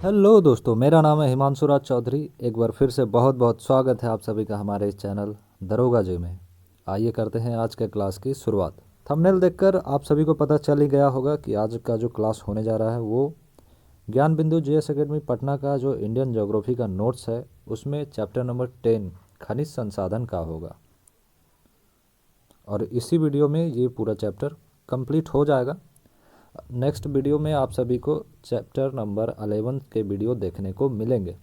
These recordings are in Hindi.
हेलो दोस्तों, मेरा नाम है हिमांशु राज चौधरी। एक बार फिर से बहुत बहुत स्वागत है आप सभी का हमारे इस चैनल दरोगा जी में। आइए करते हैं आज के क्लास की शुरुआत। थंबनेल देखकर आप सभी को पता चल ही गया होगा कि आज का जो क्लास होने जा रहा है वो ज्ञान बिंदु जीएस एकेडमी पटना का जो इंडियन ज्योग्राफी का नोट्स है उसमें चैप्टर नंबर 10 खनिज संसाधन का होगा। और इसी वीडियो में ये पूरा चैप्टर कंप्लीट हो जाएगा। नेक्स्ट वीडियो में आप सभी को चैप्टर नंबर 11 के वीडियो देखने को मिलेंगे।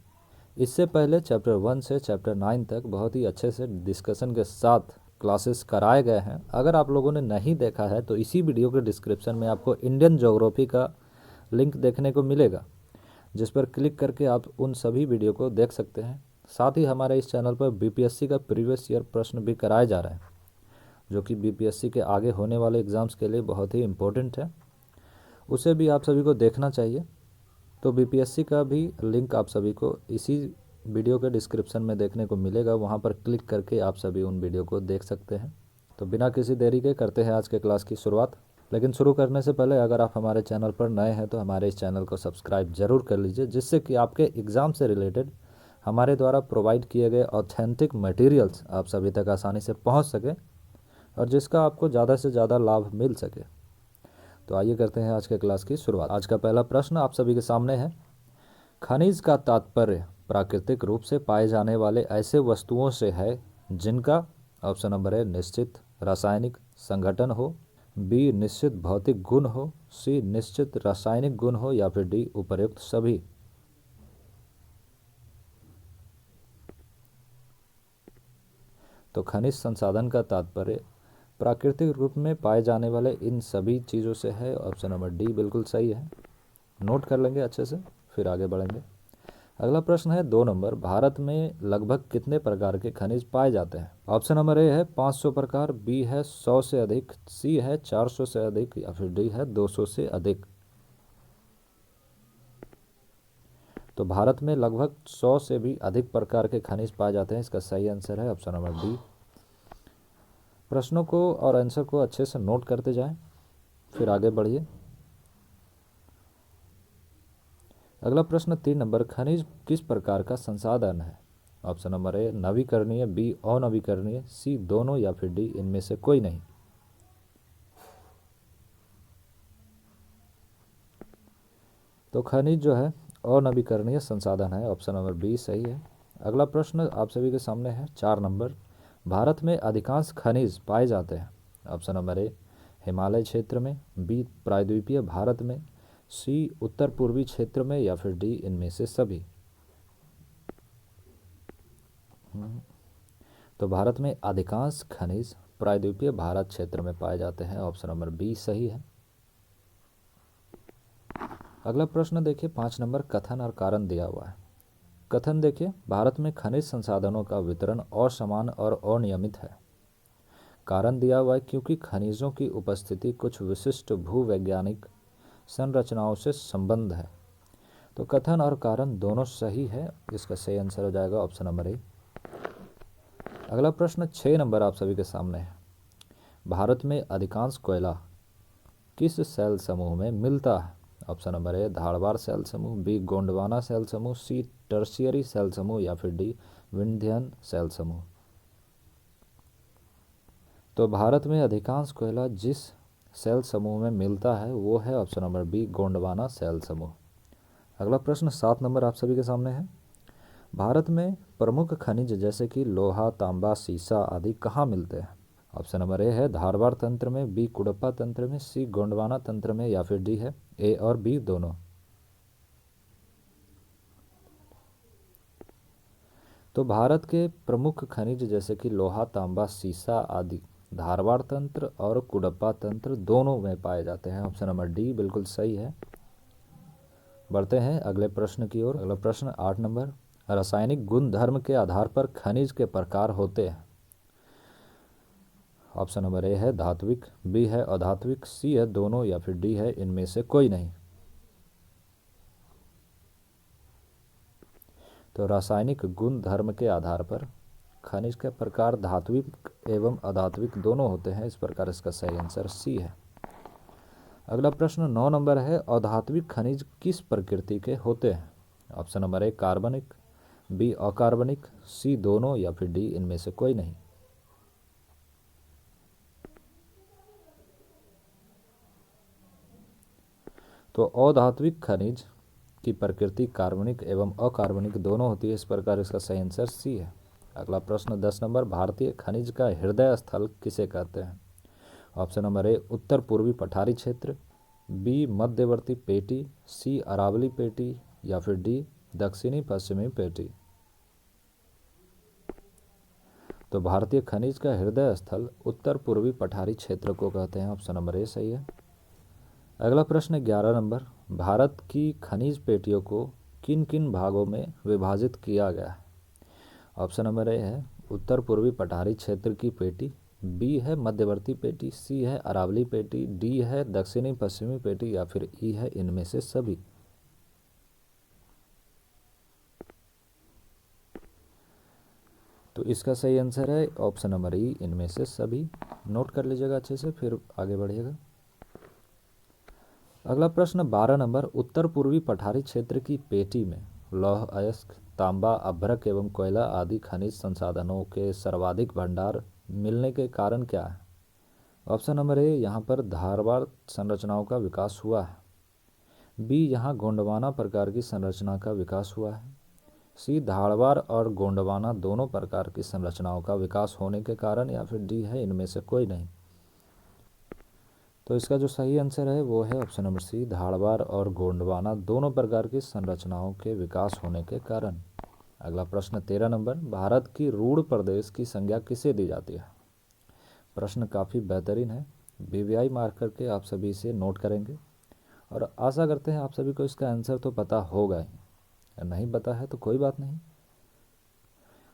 इससे पहले चैप्टर 1 से चैप्टर 9 तक बहुत ही अच्छे से डिस्कशन के साथ क्लासेस कराए गए हैं। अगर आप लोगों ने नहीं देखा है तो इसी वीडियो के डिस्क्रिप्शन में आपको इंडियन ज्योग्राफी का लिंक देखने को मिलेगा, जिस पर क्लिक करके आप उन सभी वीडियो को देख सकते हैं। साथ ही हमारे इस चैनल पर बीपीएससी का प्रीवियस ईयर प्रश्न भी कराए जा रहे हैं, जो कि बीपीएससी के आगे होने वाले एग्ज़ाम्स के लिए बहुत ही इम्पोर्टेंट है। उसे भी आप सभी को देखना चाहिए। तो बीपीएससी का भी लिंक आप सभी को इसी वीडियो के डिस्क्रिप्शन में देखने को मिलेगा, वहां पर क्लिक करके आप सभी उन वीडियो को देख सकते हैं। तो बिना किसी देरी के करते हैं आज के क्लास की शुरुआत। लेकिन शुरू करने से पहले अगर आप हमारे चैनल पर नए हैं तो हमारे इस चैनल को सब्सक्राइब जरूर कर लीजिए, जिससे कि आपके एग्ज़ाम से रिलेटेड हमारे द्वारा प्रोवाइड किए गए ऑथेंटिक मटेरियल्स आप सभी तक आसानी से पहुँच सके और जिसका आपको ज़्यादा से ज़्यादा लाभ मिल सके। तो आइए करते हैं आज के क्लास की शुरुआत। आज का पहला प्रश्न आप सभी के सामने है। खनिज का तात्पर्य प्राकृतिक रूप से पाए जाने वाले ऐसे वस्तुओं से है जिनका ऑप्शन नंबर है निश्चित रासायनिक संगठन हो, बी निश्चित भौतिक गुण हो, सी निश्चित रासायनिक गुण हो, या फिर डी उपर्युक्त सभी। तो खनिज संसाधन का तात्पर्य प्राकृतिक रूप में पाए जाने वाले इन सभी चीज़ों से है। ऑप्शन नंबर डी बिल्कुल सही है। नोट कर लेंगे अच्छे से, फिर आगे बढ़ेंगे। अगला प्रश्न है 2 नंबर। भारत में लगभग कितने प्रकार के खनिज पाए जाते हैं? ऑप्शन नंबर ए है 500 प्रकार, बी है 100 से अधिक, सी है 400 से अधिक, या फिर डी है 200 से अधिक। तो भारत में लगभग 100 से भी अधिक प्रकार के खनिज पाए जाते हैं। इसका सही आंसर है ऑप्शन नंबर डी। प्रश्नों को और आंसर को अच्छे से नोट करते जाएं, फिर आगे बढ़िए। अगला प्रश्न 3 नंबर। खनिज किस प्रकार का संसाधन है? ऑप्शन नंबर ए नवीकरणीय, बी अनवीकरणीय, सी दोनों, या फिर डी इनमें से कोई नहीं। तो खनिज जो है अनवीकरणीय संसाधन है। ऑप्शन नंबर बी सही है। अगला प्रश्न आप सभी के सामने है 4 नंबर। भारत में अधिकांश खनिज पाए जाते हैं। ऑप्शन नंबर ए हिमालय क्षेत्र में, बी प्रायद्वीपीय भारत में, सी उत्तर पूर्वी क्षेत्र में, या फिर डी इनमें से सभी। तो भारत में अधिकांश खनिज प्रायद्वीपीय भारत क्षेत्र में पाए जाते हैं। ऑप्शन नंबर बी सही है। अगला प्रश्न देखिए 5 नंबर। कथन और कारण दिया हुआ है। कथन देखिए, भारत में खनिज संसाधनों का वितरण असमान और अनियमित है। कारण दिया हुआ है क्योंकि खनिजों की उपस्थिति कुछ विशिष्ट भूवैज्ञानिक संरचनाओं से संबंध है। तो कथन और कारण दोनों सही है। इसका सही आंसर हो जाएगा ऑप्शन नंबर ए। अगला प्रश्न 6 नंबर आप सभी के सामने है। भारत में अधिकांश कोयला किस सेल समूह में मिलता है? ऑप्शन नंबर ए धारवाड़ सेल समूह, बी गोंडवाना सेल समूह, सी टर्शियरी सेल समूह, या फिर डी विंध्यन सेल समूह। तो भारत में अधिकांश कोयला जिस सेल समूह में मिलता है वो है ऑप्शन नंबर बी गोंडवाना सेल समूह। अगला प्रश्न 7 नंबर आप सभी के सामने है। भारत में प्रमुख खनिज जैसे कि लोहा, तांबा, सीसा आदि कहाँ मिलते हैं? ऑप्शन नंबर ए है धारवाड़ तंत्र में, बी कुडप्पा तंत्र में, सी गोंडवाना तंत्र में, या फिर डी है ए और बी दोनों। तो भारत के प्रमुख खनिज जैसे कि लोहा, तांबा, सीसा आदि धारवाड़ तंत्र और कुडप्पा तंत्र दोनों में पाए जाते हैं। ऑप्शन नंबर डी बिल्कुल सही है। बढ़ते हैं अगले प्रश्न की ओर। अगला प्रश्न 8 नंबर। रासायनिक गुण धर्म के आधार पर खनिज के प्रकार होते हैं। ऑप्शन नंबर ए है धात्विक, बी है अधात्विक, सी है दोनों, या फिर डी है इनमें से कोई नहीं। तो रासायनिक गुण धर्म के आधार पर खनिज के प्रकार धात्विक एवं अधात्विक दोनों होते हैं। इस प्रकार इसका सही आंसर सी है। अगला प्रश्न 9 नंबर है। अधात्विक खनिज किस प्रकृति के होते हैं? ऑप्शन नंबर ए कार्बनिक, बी अकार्बनिक, सी दोनों या फिर डी इनमें से कोई नहीं। तो अधात्विक खनिज की प्रकृति कार्बनिक एवं अकार्बनिक दोनों होती है, इस प्रकार इसका सही आंसर सी है। अगला प्रश्न 10 नंबर, भारतीय खनिज का हृदय स्थल किसे कहते हैं? ऑप्शन नंबर ए उत्तर पूर्वी पठारी क्षेत्र, बी मध्यवर्ती पेटी, सी अरावली पेटी या फिर डी दक्षिणी पश्चिमी पेटी। तो भारतीय खनिज का हृदय स्थल उत्तर पूर्वी पठारी क्षेत्र को कहते हैं, ऑप्शन नंबर ए सही है। अगला प्रश्न 11 नंबर, भारत की खनिज पेटियों को किन किन भागों में विभाजित किया गया है? ऑप्शन नंबर ए है उत्तर पूर्वी पठारी क्षेत्र की पेटी, बी है मध्यवर्ती पेटी, सी है अरावली पेटी, डी है दक्षिणी पश्चिमी पेटी या फिर ई है इनमें से सभी। तो इसका सही आंसर है ऑप्शन नंबर ई इनमें से सभी। नोट कर लीजिएगा अच्छे से, फिर आगे बढ़िएगा। अगला प्रश्न 12 नंबर, उत्तर पूर्वी पठारी क्षेत्र की पेटी में लौह अयस्क, तांबा, अभ्रक एवं कोयला आदि खनिज संसाधनों के सर्वाधिक भंडार मिलने के कारण क्या है? ऑप्शन नंबर ए यहाँ पर धारवार संरचनाओं का विकास हुआ है, बी यहाँ गोंडवाना प्रकार की संरचना का विकास हुआ है, सी धारवार और गोंडवाना दोनों प्रकार की संरचनाओं का विकास होने के कारण या फिर डी है इनमें से कोई नहीं। तो इसका जो सही आंसर है वो है ऑप्शन नंबर सी, धारवार और गोंडवाना दोनों प्रकार की संरचनाओं के विकास होने के कारण। अगला प्रश्न 13 नंबर, भारत की रूढ़ प्रदेश की संज्ञा किसे दी जाती है? प्रश्न काफ़ी बेहतरीन है, BVI मार्क करके आप सभी इसे नोट करेंगे और आशा करते हैं आप सभी को इसका आंसर तो पता होगा ही, नहीं पता है तो कोई बात नहीं।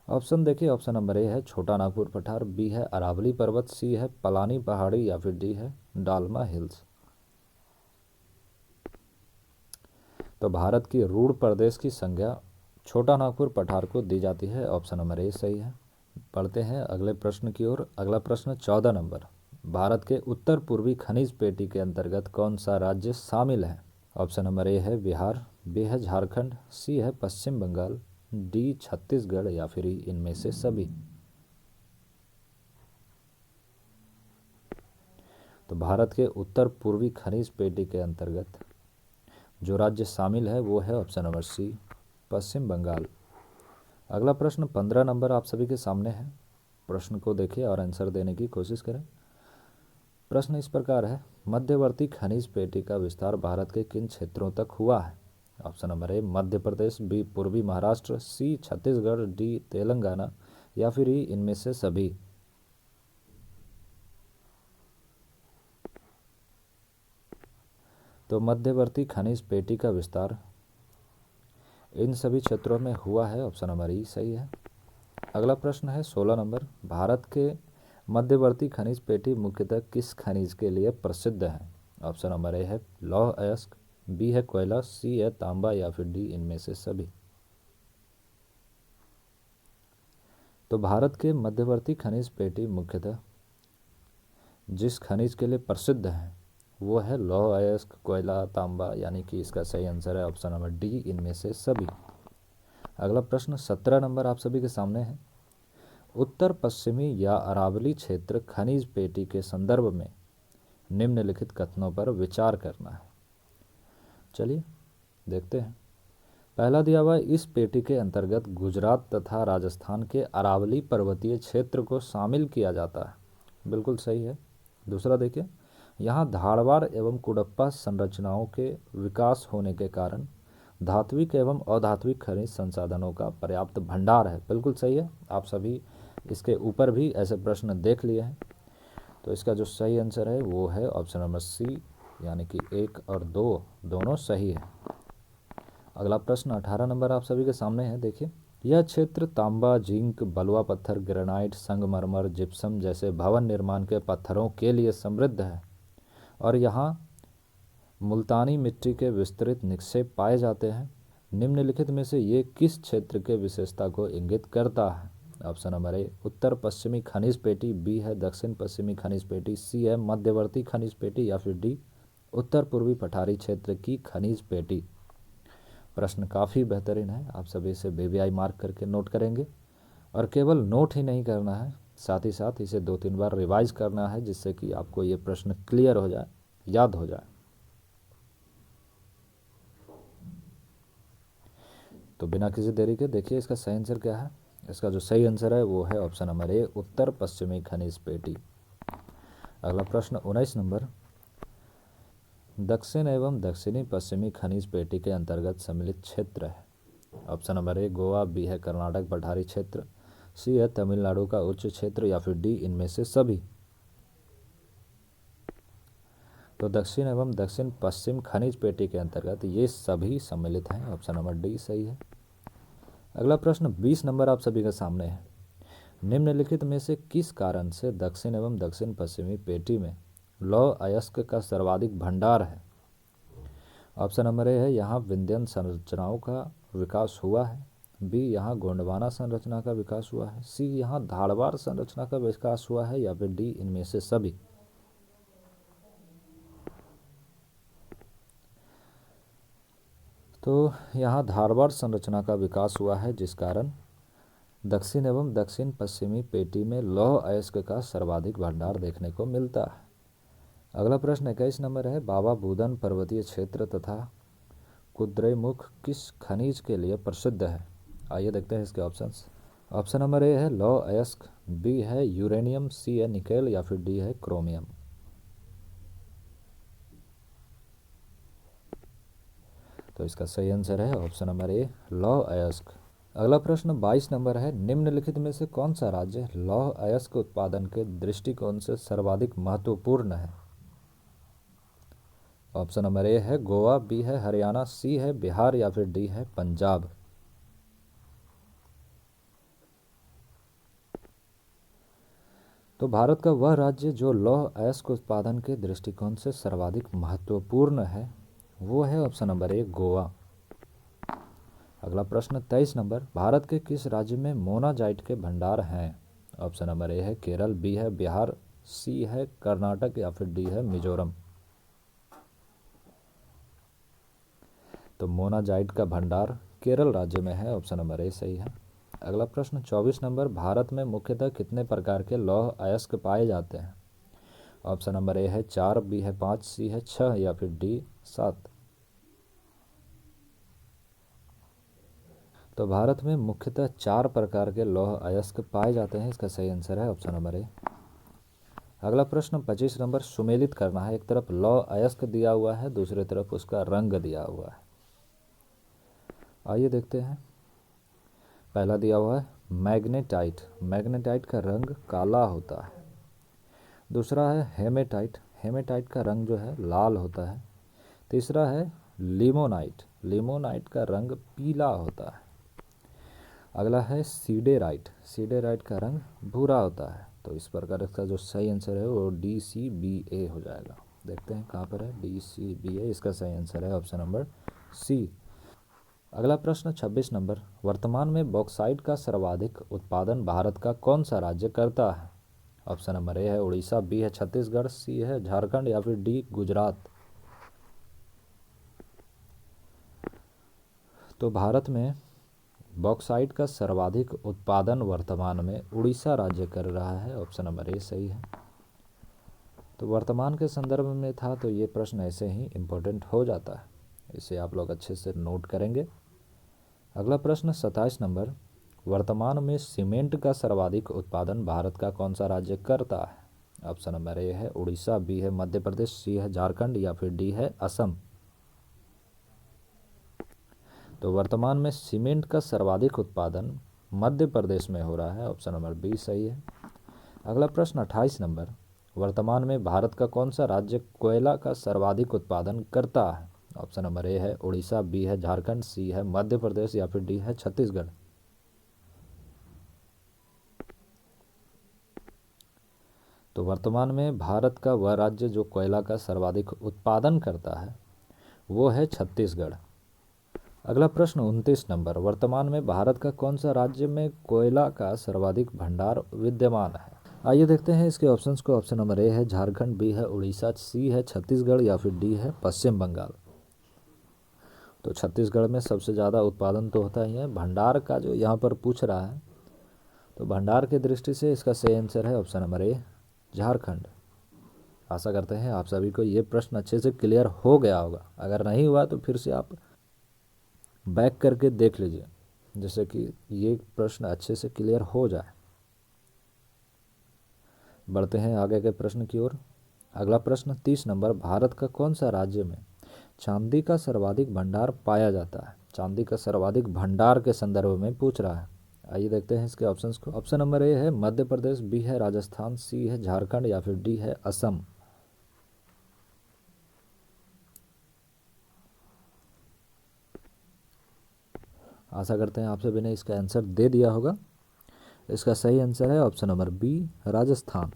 ऑप्शन देखिए, ऑप्शन नंबर ए है छोटा नागपुर पठार, बी है अरावली पर्वत, सी है पलानी पहाड़ी या फिर डी है डालमा हिल्स। तो भारत की रूढ़ प्रदेश की संज्ञा छोटा नागपुर पठार को दी जाती है, ऑप्शन नंबर ए सही है। पढ़ते हैं अगले प्रश्न की ओर। अगला प्रश्न 14 नंबर, भारत के उत्तर पूर्वी खनिज पेटी के अंतर्गत कौन सा राज्य शामिल है? ऑप्शन नंबर ए है बिहार, बी है झारखंड, सी है पश्चिम बंगाल, डी छत्तीसगढ़ या फिर इनमें से सभी। तो भारत के उत्तर पूर्वी खनिज पेटी के अंतर्गत जो राज्य शामिल है वो है ऑप्शन नंबर सी, पश्चिम बंगाल। अगला प्रश्न 15 नंबर आप सभी के सामने है, प्रश्न को देखिए और आंसर देने की कोशिश करें। प्रश्न इस प्रकार है, मध्यवर्ती खनिज पेटी का विस्तार भारत के किन क्षेत्रों तक हुआ है? Option number A Madhya Pradesh, B पूर्वी महाराष्ट्र, सी छत्तीसगढ़, डी तेलंगाना या फिर ई इनमें से सभी। तो मध्यवर्ती खनिज पेटी का विस्तार इन सभी क्षेत्रों में हुआ है, ऑप्शन नंबर ई सही है। अगला प्रश्न है 16 नंबर, भारत के मध्यवर्ती खनिज पेटी मुख्यतः किस खनिज के लिए प्रसिद्ध है? ऑप्शन नंबर ए है लौह अयस्क, बी है कोयला, सी है तांबा या फिर डी इनमें से सभी। तो भारत के मध्यवर्ती खनिज पेटी मुख्यतः जिस खनिज के लिए प्रसिद्ध है वो है लौह अयस्क, कोयला, तांबा, यानी कि इसका सही आंसर है ऑप्शन नंबर डी इनमें से सभी। अगला प्रश्न 17 नंबर आप सभी के सामने है, उत्तर पश्चिमी या अरावली क्षेत्र खनिज पेटी के संदर्भ में निम्नलिखित कथनों पर विचार करना है। चलिए देखते हैं। पहला दिया हुआ, इस पेटी के अंतर्गत गुजरात तथा राजस्थान के अरावली पर्वतीय क्षेत्र को शामिल किया जाता है, बिल्कुल सही है। दूसरा देखिए, यहाँ धारवाड़ एवं कुडप्पा संरचनाओं के विकास होने के कारण धात्विक एवं अधात्विक खनिज संसाधनों का पर्याप्त भंडार है, बिल्कुल सही है। आप सभी इसके ऊपर भी ऐसे प्रश्न देख लिए हैं। तो इसका जो सही आंसर है वो है ऑप्शन नंबर सी, यानी कि 1 और 2 दोनों सही है। अगला प्रश्न 18 नंबर आप सभी के सामने है, देखिए, यह क्षेत्र तांबा, जिंक, बलुआ पत्थर, ग्रेनाइट, संगमरमर, जिप्सम जैसे भवन निर्माण के पत्थरों के लिए समृद्ध है और यहाँ मुल्तानी मिट्टी के विस्तृत निक्षेप पाए जाते हैं। निम्नलिखित में से ये किस क्षेत्र के विशेषता को इंगित करता है? ऑप्शन नंबर ए उत्तर पश्चिमी खनिज पेटी, बी है दक्षिण पश्चिमी खनिज पेटी, सी है मध्यवर्ती खनिज पेटी या फिर डी उत्तर पूर्वी पठारी क्षेत्र की खनिज पेटी। प्रश्न काफ़ी बेहतरीन है, आप सभी इसे BBI मार्क करके नोट करेंगे और केवल नोट ही नहीं करना है, साथ ही साथ इसे 2-3 बार रिवाइज करना है जिससे कि आपको ये प्रश्न क्लियर हो जाए, याद हो जाए। तो बिना किसी देरी के देखिए इसका सही आंसर क्या है। इसका जो सही आंसर है वो है ऑप्शन नंबर ए, उत्तर पश्चिमी खनिज पेटी। अगला प्रश्न 19 नंबर, दक्षिण एवं दक्षिणी पश्चिमी खनिज पेटी के अंतर्गत सम्मिलित क्षेत्र है। Option number A Goa, B है कर्नाटक पठारी क्षेत्र, सी है तमिलनाडु का उच्च क्षेत्र या फिर डी इनमें से सभी। तो दक्षिण एवं दक्षिण पश्चिम खनिज पेटी के अंतर्गत ये सभी सम्मिलित हैं, ऑप्शन नंबर डी सही है। अगला प्रश्न 20 नंबर आप सभी के सामने है, निम्नलिखित में से किस कारण से दक्षिण एवं दक्षिण पश्चिमी पेटी में लौह अयस्क का सर्वाधिक भंडार है। ऑप्शन नंबर ए है यहाँ विंध्यन संरचनाओं का विकास हुआ है, बी यहाँ गोंडवाना संरचना का विकास हुआ है, सी यहाँ धारवाड़ संरचना का विकास हुआ है या फिर डी इनमें से सभी। तो यहाँ धारवाड़ संरचना का विकास हुआ है जिस कारण दक्षिण एवं दक्षिण पश्चिमी पेटी में लौह अयस्क का सर्वाधिक भंडार देखने को मिलता है। अगला प्रश्न 21 नंबर है, बाबा बूदन पर्वतीय क्षेत्र तथा कुद्रेमुख किस खनिज के लिए प्रसिद्ध है। आइए देखते हैं इसके ऑप्शंस। ऑप्शन नंबर ए है लौह अयस्क, बी है यूरेनियम, सी है निकेल या फिर डी है क्रोमियम। तो इसका सही आंसर है ऑप्शन नंबर ए लौह अयस्क। अगला प्रश्न 22 नंबर है, निम्नलिखित में से कौन सा राज्य लौह अयस्क उत्पादन के दृष्टिकोण से सर्वाधिक महत्वपूर्ण है। ऑप्शन नंबर ए है गोवा, बी है हरियाणा, सी है बिहार या फिर डी है पंजाब। तो भारत का वह राज्य जो लौह अयस्क उत्पादन के दृष्टिकोण से सर्वाधिक महत्वपूर्ण है वो है ऑप्शन नंबर ए गोवा। अगला प्रश्न 23 नंबर, भारत के किस राज्य में मोनाजाइट के भंडार हैं। ऑप्शन नंबर ए है केरल, बी है बिहार, सी है कर्नाटक या फिर डी है मिजोरम। तो मोनाजाइट का भंडार केरल राज्य में है, ऑप्शन नंबर ए सही है। अगला प्रश्न 24 नंबर, भारत में मुख्यतः कितने प्रकार के लौह अयस्क पाए जाते हैं। ऑप्शन नंबर ए है 4, बी है 5, सी है 6 या फिर डी 7। तो भारत में मुख्यतः 4 प्रकार के लौह अयस्क पाए जाते हैं, इसका सही आंसर है ऑप्शन नंबर ए। अगला प्रश्न 25 नंबर, सुमेलित करना है, एक तरफ लौह अयस्क दिया हुआ है, दूसरी तरफ उसका रंग दिया हुआ है। आइए देखते हैं। पहला दिया हुआ है मैग्नेटाइट, मैग्नेटाइट का रंग काला होता है। दूसरा है हेमेटाइट, हेमेटाइट का रंग जो है लाल होता है। तीसरा है लिमोनाइट, लिमोनाइट का रंग पीला होता है। अगला है सीडेराइट, सीडेराइट का रंग भूरा होता है। तो इस प्रकार इसका जो सही आंसर है वो DCBA हो जाएगा। देखते हैं कहाँ पर है DCBA, इसका सही आंसर है ऑप्शन नंबर सी। अगला प्रश्न 26 नंबर, वर्तमान में बॉक्साइट का सर्वाधिक उत्पादन भारत का कौन सा राज्य करता है। ऑप्शन नंबर ए है उड़ीसा, बी है छत्तीसगढ़, सी है झारखंड या फिर डी गुजरात। तो भारत में बॉक्साइट का सर्वाधिक उत्पादन वर्तमान में उड़ीसा राज्य कर रहा है, ऑप्शन नंबर ए सही है। तो वर्तमान के संदर्भ में था तो ये प्रश्न ऐसे ही इम्पोर्टेंट हो जाता है, इसे आप लोग अच्छे से नोट करेंगे। अगला प्रश्न 27 नंबर, वर्तमान में सीमेंट का सर्वाधिक उत्पादन भारत का कौन सा राज्य करता है। ऑप्शन नंबर ए है उड़ीसा, बी है मध्य प्रदेश, सी है झारखंड या फिर डी है असम। तो वर्तमान में सीमेंट का सर्वाधिक उत्पादन मध्य प्रदेश में हो रहा है, ऑप्शन नंबर बी सही है। अगला प्रश्न 28 नंबर, वर्तमान में भारत का कौन सा राज्य कोयला का सर्वाधिक उत्पादन करता है। ऑप्शन नंबर ए है उड़ीसा, बी है झारखंड, सी है मध्य प्रदेश या फिर डी है छत्तीसगढ़। तो वर्तमान में भारत का वह राज्य जो कोयला का सर्वाधिक उत्पादन करता है वो है छत्तीसगढ़। अगला प्रश्न 29 नंबर, वर्तमान में भारत का कौन सा राज्य में कोयला का सर्वाधिक भंडार विद्यमान है। आइए देखते हैं इसके ऑप्शंस को। ऑप्शन नंबर ए है झारखंड, बी है उड़ीसा, सी है छत्तीसगढ़ या फिर डी है पश्चिम बंगाल। तो छत्तीसगढ़ में सबसे ज़्यादा उत्पादन तो होता ही है। भंडार का जो यहाँ पर पूछ रहा है, तो भंडार की दृष्टि से इसका सही आंसर है ऑप्शन नंबर ए, झारखंड। आशा करते हैं आप सभी को ये प्रश्न अच्छे से क्लियर हो गया होगा। अगर नहीं हुआ तो फिर से आप बैक करके देख लीजिए, जिससे कि ये प्रश्न अच्छे से क्लियर हो जाए। बढ़ते हैं आगे के प्रश्न की ओर। अगला प्रश्न 30 नंबर, भारत का कौन सा राज्य में चांदी का सर्वाधिक भंडार पाया जाता है? चांदी का सर्वाधिक भंडार के संदर्भ में पूछ रहा है। आइए देखते हैं इसके ऑप्शंस को। ऑप्शन नंबर ए है मध्य प्रदेश, बी है राजस्थान, सी है झारखंड या फिर डी है असम। आशा करते हैं आप सभी ने इसका आंसर दे दिया होगा। इसका सही आंसर है ऑप्शन नंबर बी, राजस्थान।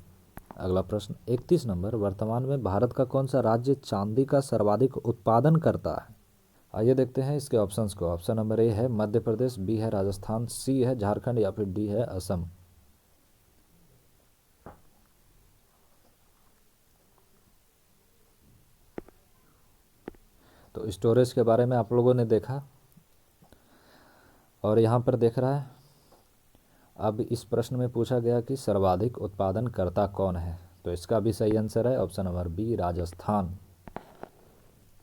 अगला प्रश्न 31 नंबर, वर्तमान में भारत का कौन सा राज्य चांदी का सर्वाधिक उत्पादन करता है? आइए देखते हैं इसके ऑप्शंस को। ऑप्शन नंबर ए है मध्य प्रदेश, बी है राजस्थान, सी है झारखंड या फिर डी है असम। तो स्टोरेज के बारे में आप लोगों ने देखा और यहाँ पर देख रहा है। अब इस प्रश्न में पूछा गया कि सर्वाधिक उत्पादन करता कौन है, तो इसका भी सही आंसर है ऑप्शन नंबर बी, राजस्थान।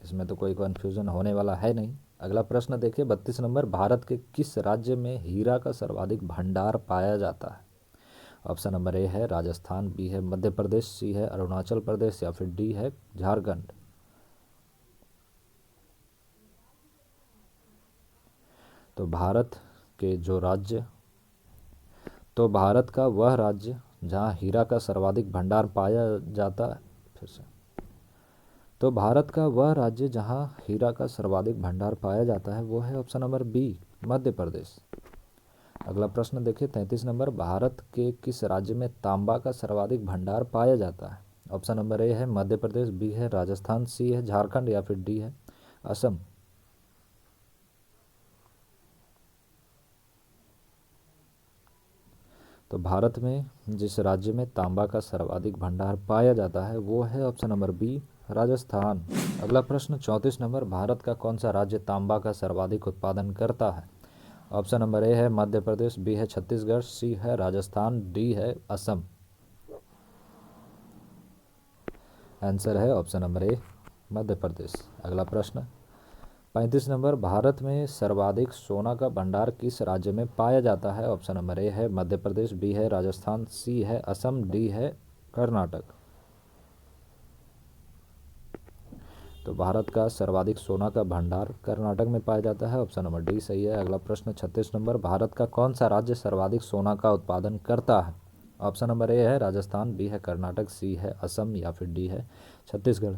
इसमें तो कोई कन्फ्यूजन होने वाला है नहीं। अगला प्रश्न देखिए 32 नंबर, भारत के किस राज्य में हीरा का सर्वाधिक भंडार पाया जाता है? ऑप्शन नंबर ए है राजस्थान, बी है मध्य प्रदेश, सी है अरुणाचल प्रदेश या फिर डी है झारखंड। तो भारत का वह राज्य जहां हीरा का सर्वाधिक भंडार पाया जाता है, फिर से तो भारत का वह राज्य जहां हीरा का सर्वाधिक भंडार पाया जाता है वो है option number B, Madhya Pradesh. अगला प्रश्न देखिए 33 नंबर, भारत के किस राज्य में तांबा का सर्वाधिक भंडार पाया जाता है? ऑप्शन नंबर ए है मध्य प्रदेश, बी है राजस्थान, सी है झारखंड या फिर डी है असम। तो भारत में जिस राज्य में तांबा का सर्वाधिक भंडार पाया जाता है वो है ऑप्शन नंबर बी, राजस्थान। अगला प्रश्न 34 नंबर, भारत का कौन सा राज्य तांबा का सर्वाधिक उत्पादन करता है? ऑप्शन नंबर ए है मध्य प्रदेश, बी है छत्तीसगढ़, सी है राजस्थान, डी है असम। आंसर है ऑप्शन नंबर ए, मध्य प्रदेश। अगला प्रश्न 35 नंबर, भारत में सर्वाधिक सोना का भंडार किस राज्य में पाया जाता है? ऑप्शन नंबर ए है मध्य प्रदेश, बी है राजस्थान, सी है असम, डी है कर्नाटक। तो भारत का सर्वाधिक सोना का भंडार कर्नाटक में पाया जाता है। ऑप्शन नंबर डी सही है। अगला प्रश्न 36 नंबर, भारत का कौन सा राज्य सर्वाधिक सोना का उत्पादन करता है? ऑप्शन नंबर ए है राजस्थान, बी है कर्नाटक, सी है असम या फिर डी है छत्तीसगढ़।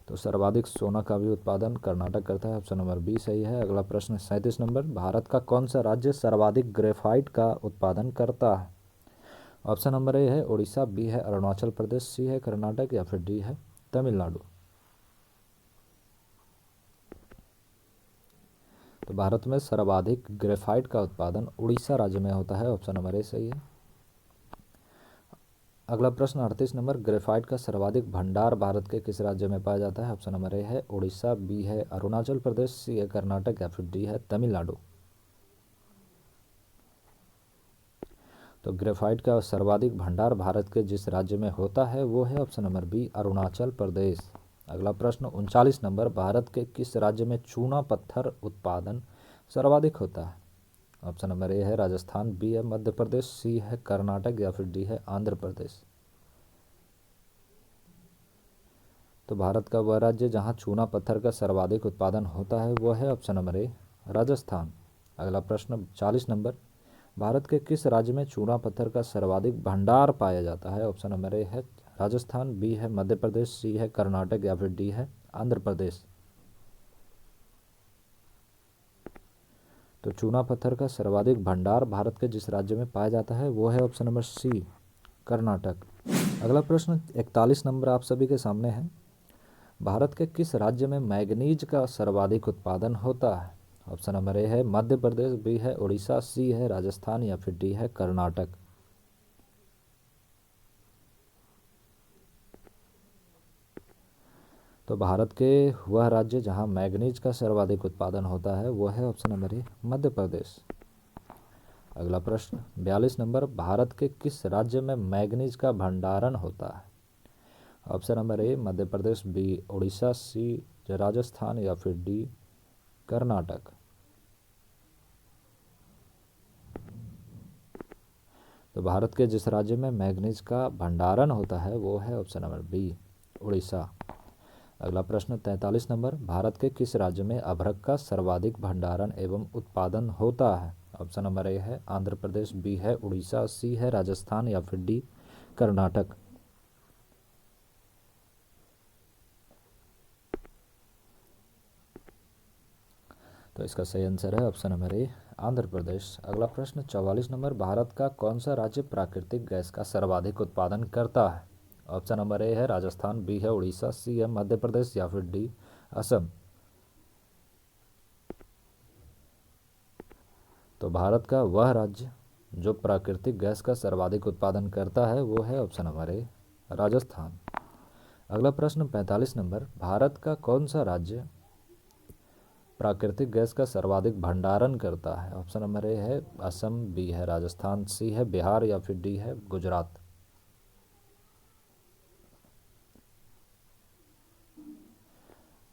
तो सर्वाधिक सोना का भी उत्पादन कर्नाटक करता है। ऑप्शन नंबर बी सही है। अगला प्रश्न 37 नंबर, भारत का कौन सा राज्य सर्वाधिक ग्रेफाइट का उत्पादन करता है? ऑप्शन नंबर ए है उड़ीसा, बी है अरुणाचल प्रदेश, सी है कर्नाटक या फिर डी है तमिलनाडु। तो भारत में सर्वाधिक ग्रेफाइट का उत्पादन उड़ीसा राज्य में होता है। ऑप्शन नंबर ए सही है। अगला प्रश्न 38 नंबर, ग्रेफाइट का सर्वाधिक भंडार भारत के किस राज्य में पाया जाता है? ऑप्शन नंबर ए है उड़ीसा, बी है अरुणाचल प्रदेश, सी है कर्नाटक या फिर डी है तमिलनाडु। तो ग्रेफाइट का सर्वाधिक भंडार भारत के जिस राज्य में होता है वो है option number B, Arunachal Pradesh. अगला प्रश्न 39 नंबर, भारत के किस राज्य में चूना पत्थर उत्पादन सर्वाधिक होता है? ऑप्शन नंबर ए है राजस्थान, बी है मध्य प्रदेश, सी है कर्नाटक या फिर डी है आंध्र प्रदेश। तो भारत का वह राज्य जहां चूना पत्थर का सर्वाधिक उत्पादन होता है वो है ऑप्शन नंबर ए, राजस्थान। अगला प्रश्न 40 नंबर, भारत के किस राज्य में चूना पत्थर का सर्वाधिक भंडार पाया जाता है? ऑप्शन नंबर ए है राजस्थान, बी है मध्य प्रदेश, सी है कर्नाटक या फिर डी है आंध्र प्रदेश। तो चूना पत्थर का सर्वाधिक भंडार भारत के जिस राज्य में पाया जाता है वो है ऑप्शन नंबर सी, कर्नाटक। अगला प्रश्न 41 नंबर आप सभी के सामने है, भारत के किस राज्य में मैग्नीज का सर्वाधिक उत्पादन होता है? ऑप्शन नंबर ए है मध्य प्रदेश, बी है उड़ीसा, सी है राजस्थान या फिर डी है कर्नाटक। तो भारत के वह राज्य जहां मैग्नीज का सर्वाधिक उत्पादन होता है वो है ऑप्शन नंबर ए मध्य प्रदेश। अगला प्रश्न 42 नंबर, भारत के किस राज्य में मैग्नीज का भंडारण होता है? Option number A Madhya Pradesh, B Orissa, C Rajasthan या फिर डी कर्नाटक। तो भारत के जिस राज्य में मैग्नीज का भंडारण होता है वो है ऑप्शन नंबर बी उड़ीसा। अगला प्रश्न 43 नंबर, भारत के किस राज्य में अभ्रक का सर्वाधिक भंडारण एवं उत्पादन होता है? ऑप्शन नंबर ए है आंध्र प्रदेश, बी है उड़ीसा, सी है राजस्थान या फिर डी कर्नाटक। तो इसका सही आंसर है ऑप्शन नंबर ए आंध्र प्रदेश। अगला प्रश्न 44 नंबर, भारत का कौन सा राज्य प्राकृतिक गैस का सर्वाधिक उत्पादन करता है? ऑप्शन नंबर ए है राजस्थान, बी है उड़ीसा, सी है मध्य प्रदेश या फिर डी असम। तो भारत का वह राज्य जो प्राकृतिक गैस का सर्वाधिक उत्पादन करता है वो है ऑप्शन नंबर ए राजस्थान। अगला प्रश्न 45 नंबर, भारत का कौन सा राज्य प्राकृतिक गैस का सर्वाधिक भंडारण करता है? ऑप्शन नंबर ए है असम, बी है राजस्थान, सी है बिहार या फिर डी है गुजरात।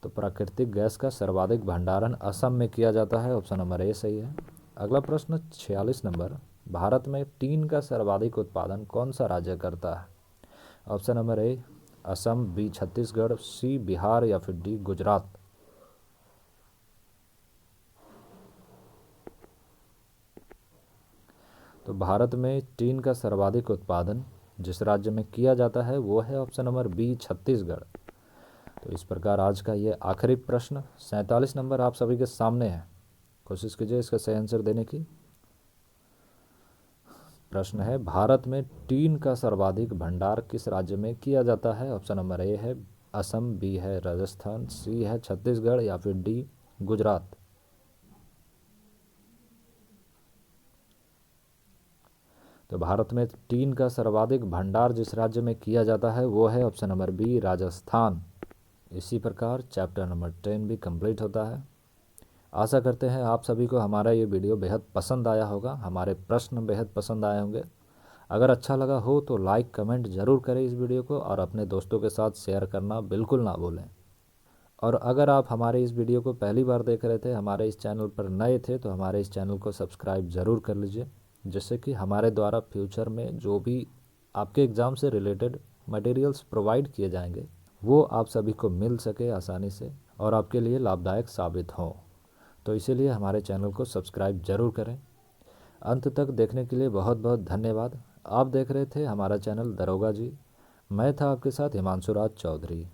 तो प्राकृतिक गैस का सर्वाधिक भंडारण असम में किया जाता है, ऑप्शन नंबर ए सही है। अगला प्रश्न 46 नंबर, भारत में टीन का सर्वाधिक उत्पादन कौन सा राज्य करता है? Option number A Assam, B Chhattisgarh, C Bihar या फिर डी गुजरात। तो भारत में टीन का सर्वाधिक उत्पादन जिस राज्य में किया जाता है वो है ऑप्शन नंबर बी छत्तीसगढ़। तो इस प्रकार आज का ये आखिरी प्रश्न 47 नंबर आप सभी के सामने है। कोशिश कीजिए इसका सही आंसर देने की। प्रश्न है, भारत में टीन का सर्वाधिक भंडार किस राज्य में किया जाता है? ऑप्शन नंबर ए है असम, बी है राजस्थान, सी है छत्तीसगढ़ या फिर डी गुजरात। तो भारत में टीन का सर्वाधिक भंडार जिस राज्य में किया जाता है वो है ऑप्शन नंबर बी राजस्थान। इसी प्रकार चैप्टर नंबर 10 भी कंप्लीट होता है। आशा करते हैं आप सभी को हमारा ये वीडियो बेहद पसंद आया होगा, हमारे प्रश्न बेहद पसंद आए होंगे। अगर अच्छा लगा हो तो लाइक कमेंट ज़रूर करें इस वीडियो को और अपने दोस्तों के साथ शेयर करना बिल्कुल ना भूलें। और अगर आप हमारे इस वीडियो को पहली बार देख रहे थे, हमारे इस चैनल पर नए थे, तो हमारे इस चैनल को सब्सक्राइब ज़रूर कर लीजिए, जिससे कि हमारे द्वारा फ्यूचर में जो भी आपके एग्ज़ाम से रिलेटेड मटेरियल्स प्रोवाइड किए जाएंगे वो आप सभी को मिल सके आसानी से और आपके लिए लाभदायक साबित हों। तो इसीलिए हमारे चैनल को सब्सक्राइब ज़रूर करें। अंत तक देखने के लिए बहुत बहुत धन्यवाद। आप देख रहे थे हमारा चैनल दरोगा जी। मैं था आपके साथ हिमांशु राज चौधरी।